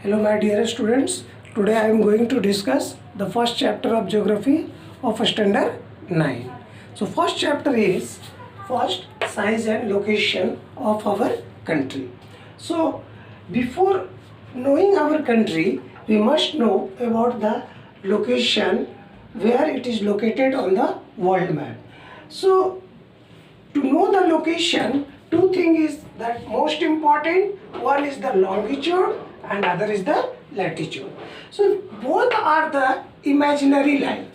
Hello my dear students, today I am going to discuss the first chapter of geography of standard 9. So first chapter is first size and location of our country. So before knowing our country, we must know about the location where it is located on the world map. So to know the location, two things is that most important. One is the longitude and other is the latitude. So both are the imaginary line,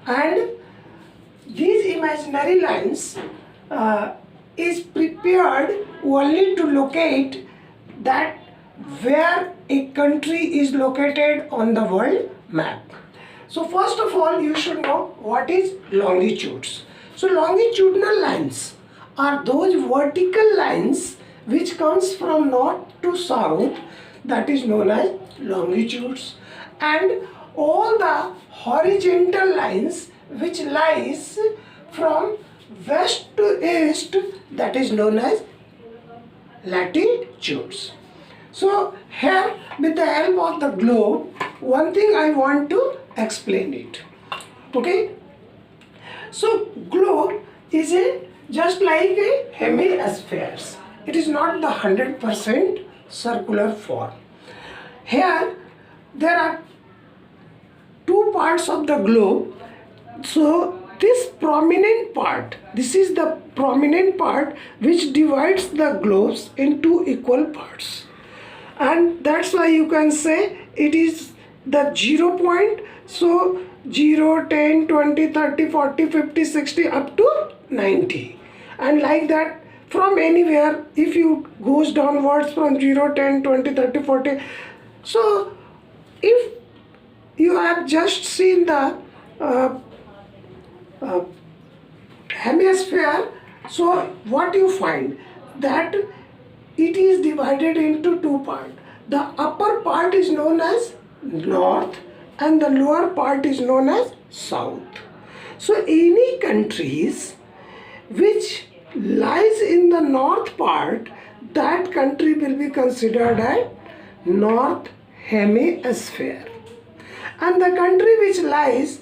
and these imaginary lines is prepared only to locate that where a country is located on the world map. So first of all, you should know what is longitudes. So longitudinal lines are those vertical lines which comes from north to south, that is known as longitudes, and all the horizontal lines which lies from west to east, that is known as latitudes. So here, with the help of the globe, one thing I want to explain it. Okay, so globe is just like a hemispheres. It is not the 100% circular form. Here there are two parts of the globe. So this prominent part, this is the prominent part which divides the globes into equal parts, and that's why you can say it is the 0 point. So 0, 10, 20, 30, 40, 50, 60 up to 90, and like that from anywhere if you goes downwards from 0, 10, 20, 30, 40. So if you have just seen the hemisphere, so what you find that it is divided into two parts. The upper part is known as north and the lower part is known as south. So any countries which lies in the north part, that country will be considered as north hemisphere, and the country which lies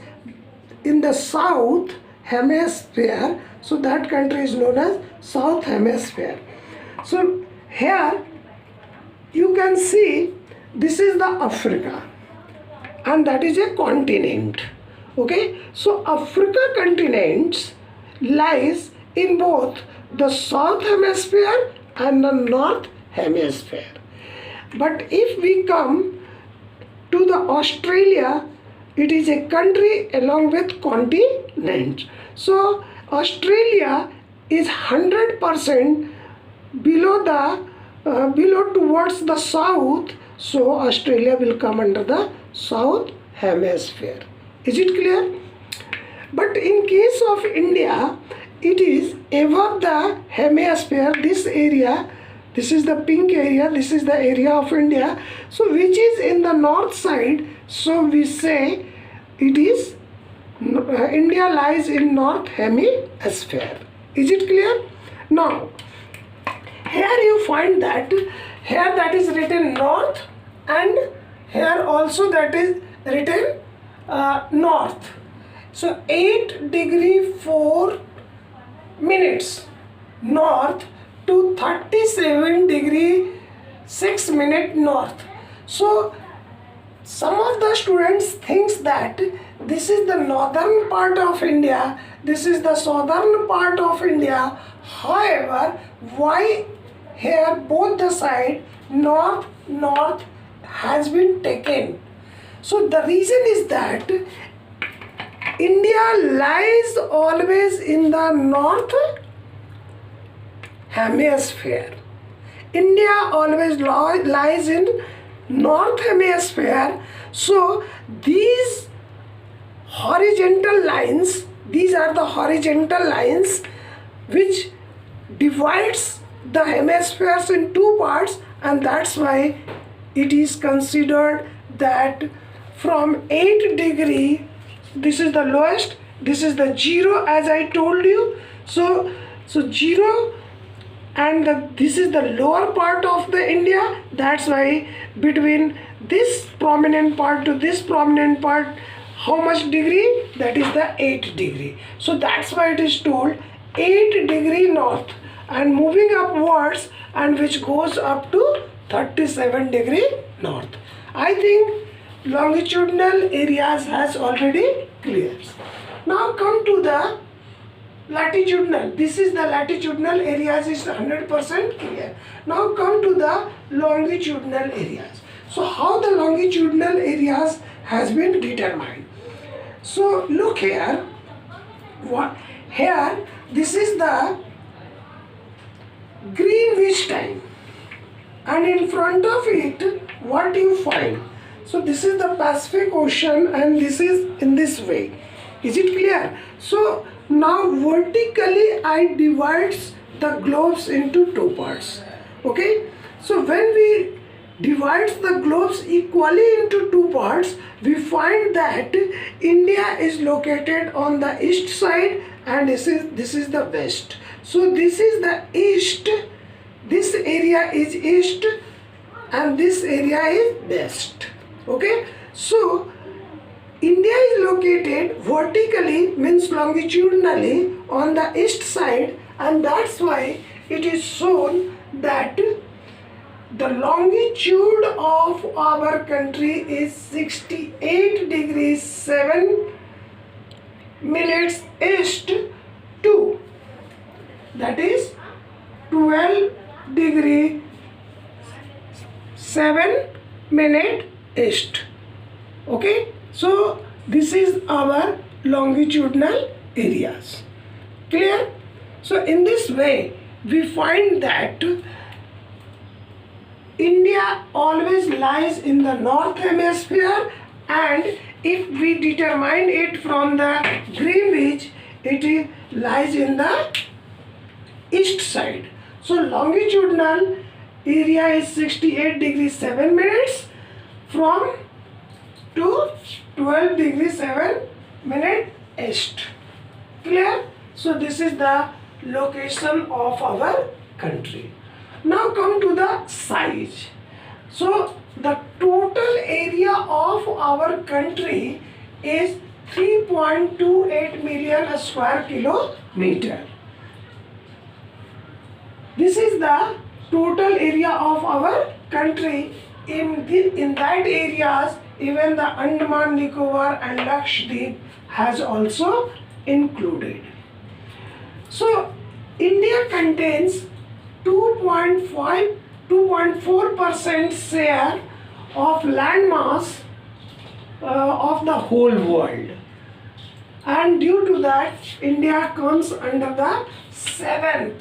in the south hemisphere, so that country is known as south hemisphere. So here you can see this is the Africa, and that is a continent. Okay, so Africa continents lies in both the south hemisphere and the north hemisphere. But if we come to the Australia, it is a country along with continent. So Australia is 100% below below towards the south. So Australia will come under the south hemisphere. Is it clear? But in case of India, it is above the hemisphere. This area, this is the pink area, this is the area of India, so which is in the north side. So we say it is India lies in north hemisphere. Is it clear? Now here you find that here that is written north, and here also that is written north. So 8 degree 4 minutes north to 37 degree 6 minute north. So some of the students thinks that this is the northern part of India, this is the southern part of India. However, why here both the side north has been taken? So the reason is that India lies always in the north hemisphere. India always lies in north hemisphere. So these horizontal lines, these are the horizontal lines which divides the hemispheres in two parts, and that's why it is considered that from 8 degree, this is the lowest, this is the 0 as I told you. So 0 and this is the lower part of the India. That's why between this prominent part to this prominent part, how much degree? That is the 8 degree. So that's why it is told 8 degree north and moving upwards, and which goes up to 37 degree north. I think longitudinal areas has already cleared. Now come to the latitudinal. This is the latitudinal areas is 100% clear. Now come to the longitudinal areas. So how the longitudinal areas has been determined? So look here. Here this is the Greenwich time, and in front of it what you find? So this is the Pacific Ocean, and this is in this way. Is it clear? So now vertically I divides the globes into two parts. Okay. So when we divides the globes equally into two parts, we find that India is located on the east side and this is the west. So this is the east, this area is east and this area is west. Okay. So India is located vertically, means longitudinally, on the east side, and that's why it is shown that the longitude of our country is 68 degrees 7 minutes east to, that is 12 degree 7 minute east. Okay. So this is our longitudinal areas. Clear? So in this way we find that India always lies in the north hemisphere, and if we determine it from the Greenwich, it lies in the east side. So longitudinal area is 68 degrees 7 minutes from to 12 degrees 7 minute east. Clear? So this is the location of our country. Now come to the size. So the total area of our country is 3.28 million square kilometer. This is the total area of our country. In that areas, even the Andaman, Nicobar and Lakshadweep has also included. So India contains 2.4% share of landmass of the whole world, and due to that India comes under the 7th.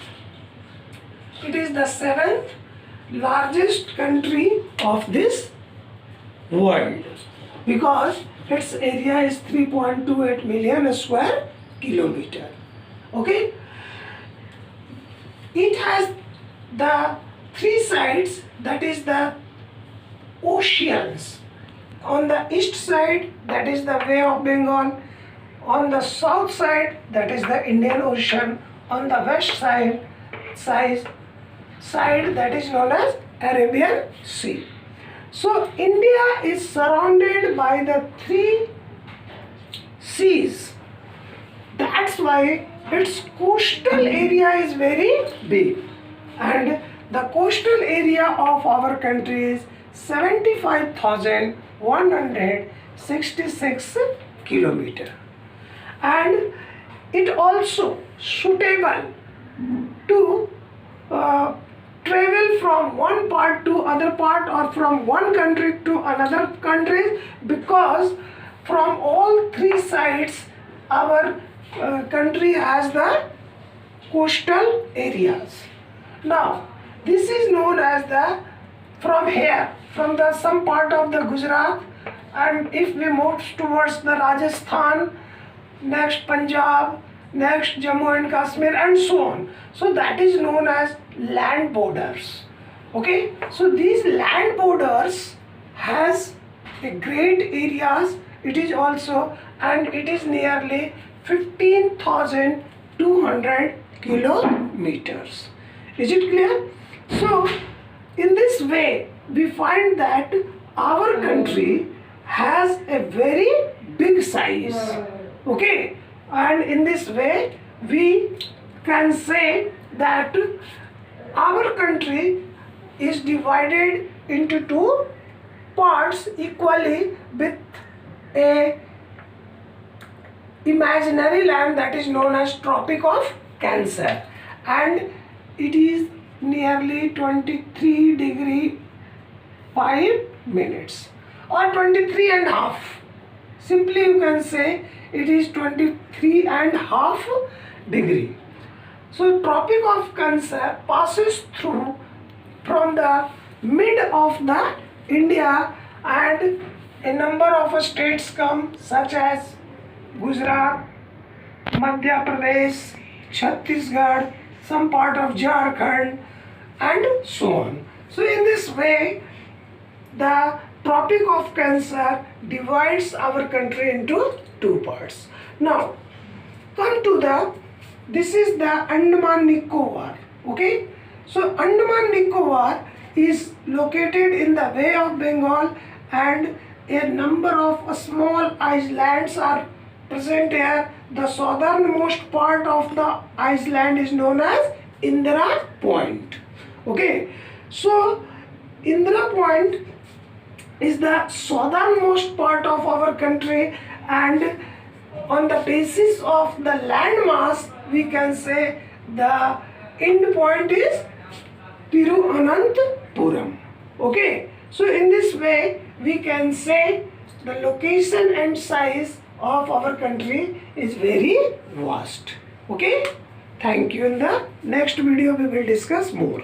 It is the 7th largest country of this world because its area is 3.28 million square kilometer. Okay. It has the three sides, that is the oceans. On the east side, that is the Bay of Bengal. On the south side, that is the Indian Ocean. On the west side, that is known as Arabian Sea. So India is surrounded by the three seas. That's why its coastal area is very big, and the coastal area of our country is 75,166 kilometer, and it also suitable to travel from one part to other part or from one country to another country, because from all three sides our country has the coastal areas. Now this is known as the, from here, from the some part of the Gujarat, and if we move towards the Rajasthan, next Punjab, next Jammu and Kashmir and so on. So that is known as land borders. Okay. So these land borders has a great areas. It is also, and it is nearly 15,200 kilometers. Is it clear? So in this way we find that our country has a very big size. Okay, and in this way we can say that our country is divided into two parts equally with a imaginary land that is known as Tropic of Cancer, and it is nearly 23 degree 5 minutes or 23 and half. Simply you can say it is 23 and half degree. So Tropic of Cancer passes through from the mid of the India, and a number of states come such as Gujarat, Madhya Pradesh, Chhattisgarh, some part of Jharkhand, and so on. So in this way, the Tropic of Cancer divides our country into two parts. Now, come to this is the Andaman Nicobar. Okay, so Andaman Nicobar is located in the Bay of Bengal, and a number of small islands are present here. The southernmost part of the island is known as Indira Point. Okay, so Indira Point is the southernmost part of our country, and on the basis of the landmass we can say the end point is Tiruvananthapuram. Okay, so in this way we can say the location and size of our country is very vast. Okay, thank you. In the next video we will discuss more.